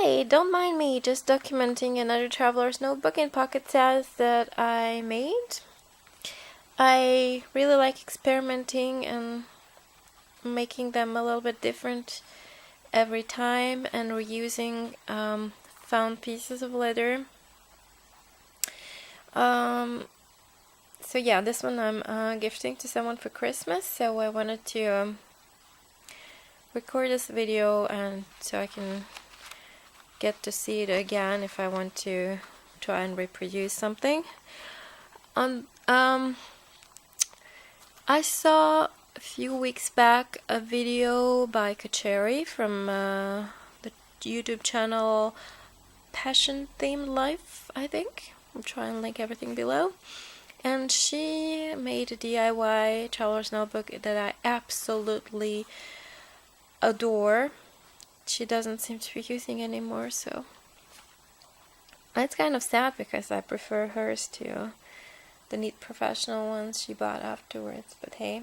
Hi, don't mind me, just documenting another traveler's notebook and pocket size that I made. I really like experimenting and making them a little bit different every time and reusing found pieces of leather. So yeah, this one I'm gifting to someone for Christmas, so I wanted to record this video and so I can get to see it again if I want to try and reproduce something. I saw a few weeks back a video by Kacheri from the YouTube channel Passion Themed Life, I think. I'll try and link everything below. And she made a DIY traveler's notebook that I absolutely adore. She doesn't seem to be using anymore, so it's kind of sad because I prefer hers to the neat professional ones she bought afterwards, but hey.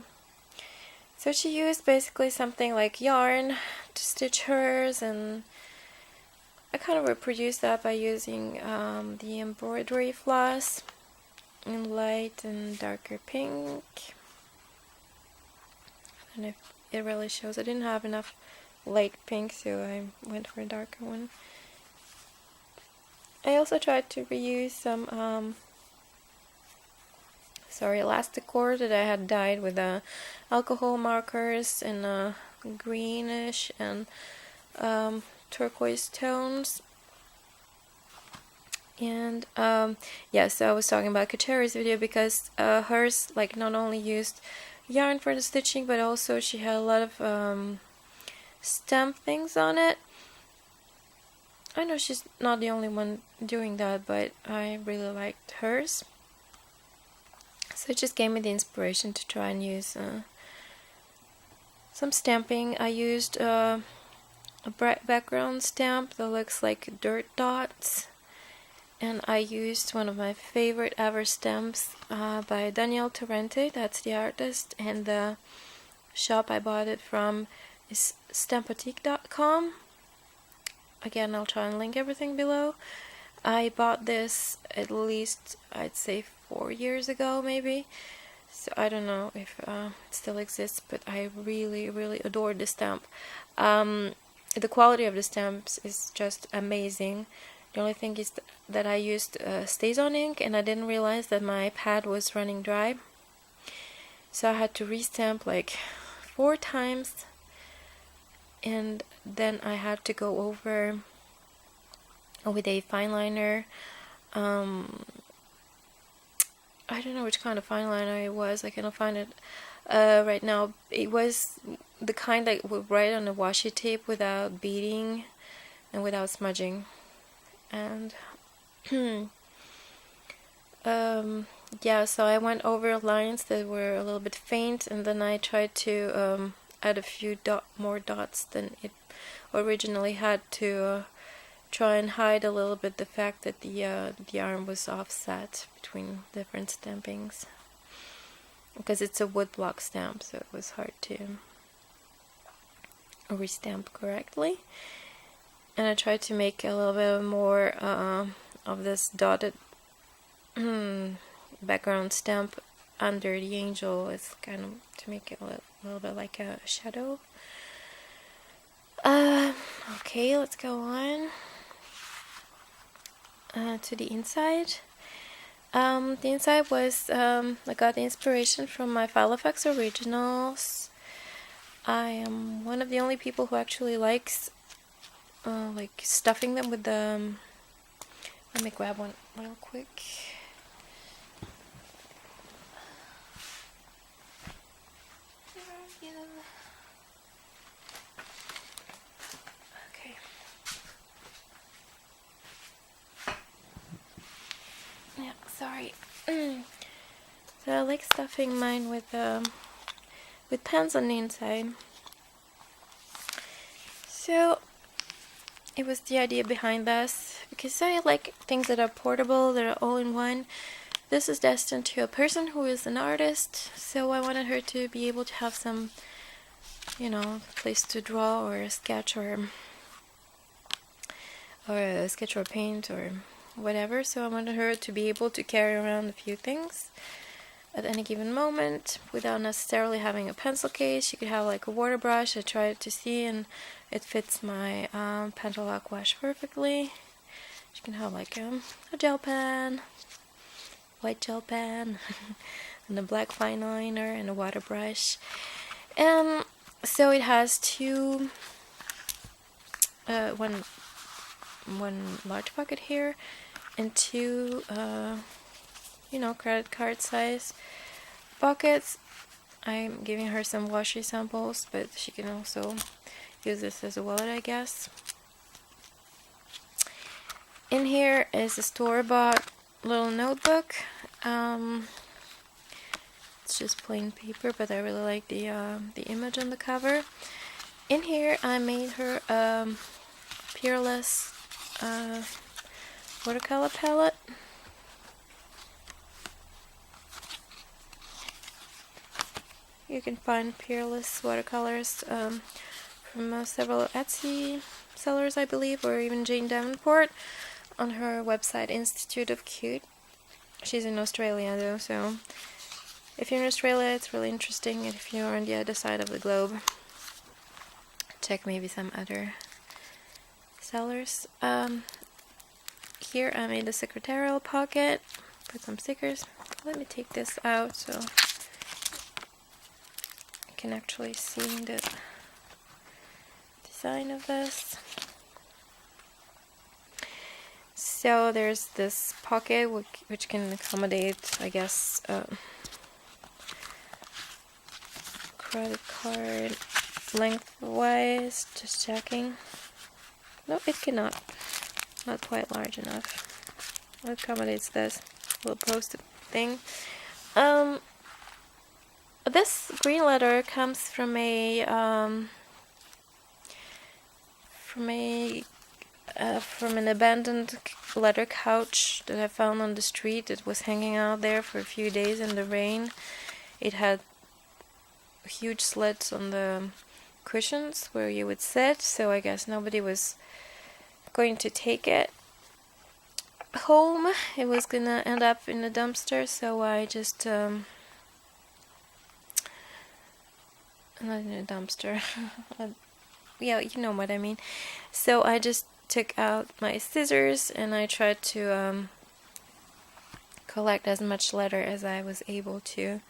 So she used basically something like yarn to stitch hers, and I kind of reproduced that by using the embroidery floss in light and darker pink. I don't know if it really shows. I didn't have enough light pink, so I went for a darker one. I also tried to reuse some elastic cord that I had dyed with alcohol markers in greenish and turquoise tones. And yeah, so I was talking about Kacheri's video because hers like not only used yarn for the stitching, but also she had a lot of stamp things on it. I know she's not the only one doing that, but I really liked hers. So it just gave me the inspiration to try and use some stamping. I used a bright background stamp that looks like dirt dots. And I used one of my favorite ever stamps by Danielle Torrente, that's the artist, and the shop I bought it from is stampotique.com. Again, I'll try and link everything below. I bought this at least, I'd say 4 years ago maybe, so I don't know if it still exists, but I really, really adored the stamp. The quality of the stamps is just amazing. The only thing is that I used StazOn ink, and I didn't realize that my pad was running dry. So I had to restamp like 4 times, and then I had to go over with a fine liner. I don't know which kind of fine liner it was. I cannot find it right now. It was the kind that would write on a washi tape without beading and without smudging. And yeah, so I went over lines that were a little bit faint, and then I tried to add a few more dots than it originally had to try and hide a little bit the fact that the yarn was offset between different stampings, because it's a woodblock stamp, so it was hard to restamp correctly. And I tried to make a little bit more of this dotted background stamp under the angel. It's kind of to make it a little bit like a shadow. Okay, let's go on to the inside. The inside was, I got the inspiration from my Filofax originals. I am one of the only people who actually likes like stuffing them with the, let me grab one real quick. Okay. Yeah, sorry. So I like stuffing mine with pens on the inside. So it was the idea behind this, because I like things that are portable, that are all in one. This is destined to a person who is an artist, so I wanted her to be able to have some, you know, place to draw or sketch or or a sketch or paint or whatever. So I wanted her to be able to carry around a few things at any given moment without necessarily having a pencil case. She could have like a water brush. I tried to see, and it fits my Pentalock wash perfectly. She can have like a gel pen, white gel pen, and a black fine liner and a water brush. And so it has two, one large pocket here, and two, credit card size pockets. I'm giving her some washi samples, but she can also use this as a wallet, I guess. In here is a store-bought little notebook. It's just plain paper, but I really like the image on the cover. In here I made her Peerless watercolor palette. You can find Peerless watercolors from several Etsy sellers, I believe, or even Jane Davenport on her website Institute of Cute. She's in Australia though, so if you're in Australia it's really interesting, and if you're on the other side of the globe, check maybe some other sellers. Here I made a secretarial pocket, put some stickers. Let me take this out so you can actually see the design of this. So there's this pocket which can accommodate, I guess, credit card lengthwise. Just checking. No, it cannot. Not quite large enough. It accommodates this little post-it thing. This green letter comes from an abandoned leather couch that I found on the street. It was hanging out there for a few days in the rain. It had huge slits on the cushions where you would sit, so I guess nobody was going to take it home. It was gonna end up in a dumpster, so I just not in a dumpster. Yeah, you know what I mean. So I just took out my scissors and I tried to collect as much leather as I was able to.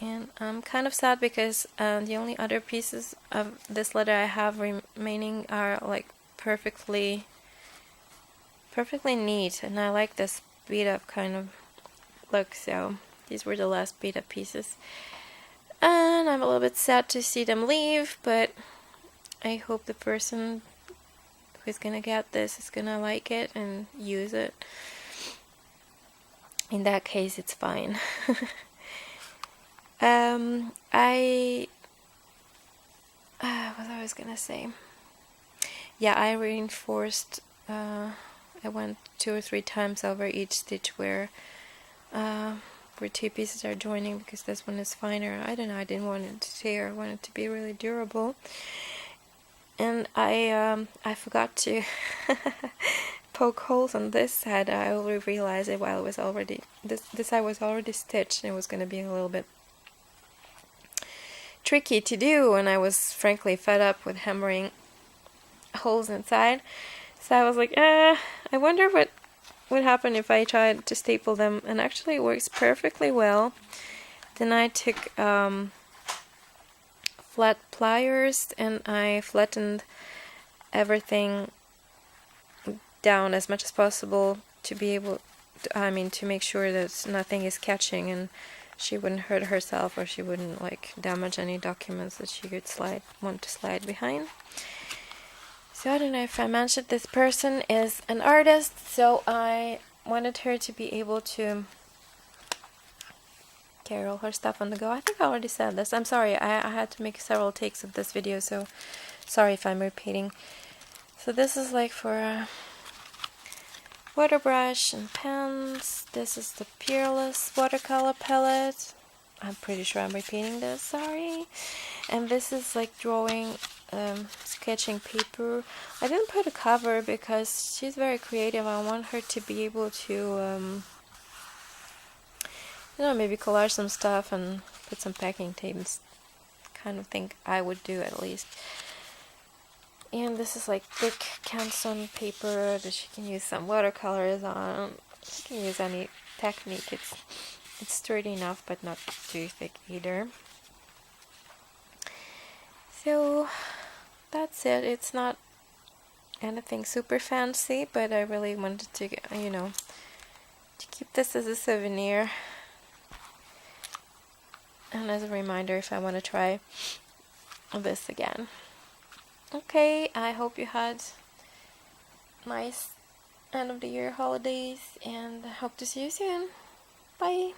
And I'm kind of sad because the only other pieces of this leather I have remaining are like perfectly neat, and I like this beat up kind of look, so these were the last beat up pieces. And I'm a little bit sad to see them leave, but I hope the person who's gonna get this is gonna like it and use it. In that case, it's fine. What I was gonna say. Yeah, I reinforced. I went 2 or 3 times over each stitch where 2 pieces are joining, because this one is finer. I don't know, I didn't want it to tear. I wanted it to be really durable. And I forgot to poke holes on this side. I only realized it while it was already this side was already stitched, and it was going to be a little bit tricky to do, and I was frankly fed up with hammering holes inside. So I was like, I wonder what would happen if I tried to staple them, and actually it works perfectly well. Then I took flat pliers and I flattened everything down as much as possible to be able to, to make sure that nothing is catching and she wouldn't hurt herself, or she wouldn't like damage any documents that she could want to slide behind. So I don't know if I mentioned, this person is an artist, so I wanted her to be able to carry all her stuff on the go. I think I already said this. I'm sorry, I had to make several takes of this video, so sorry if I'm repeating. So this is like for a water brush and pens. This is the Peerless watercolor palette. I'm pretty sure I'm repeating this, sorry. And this is like drawing sketching paper. I didn't put a cover because she's very creative. I want her to be able to, you know, maybe collage some stuff and put some packing tapes. Kind of thing I would do at least. And this is like thick Canson paper that she can use some watercolors on. She can use any technique. It's sturdy enough but not too thick either. So that's it. It's not anything super fancy, but I really wanted to, you know, to keep this as a souvenir and as a reminder if I want to try this again. Okay, I hope you had nice end of the year holidays and hope to see you soon. Bye.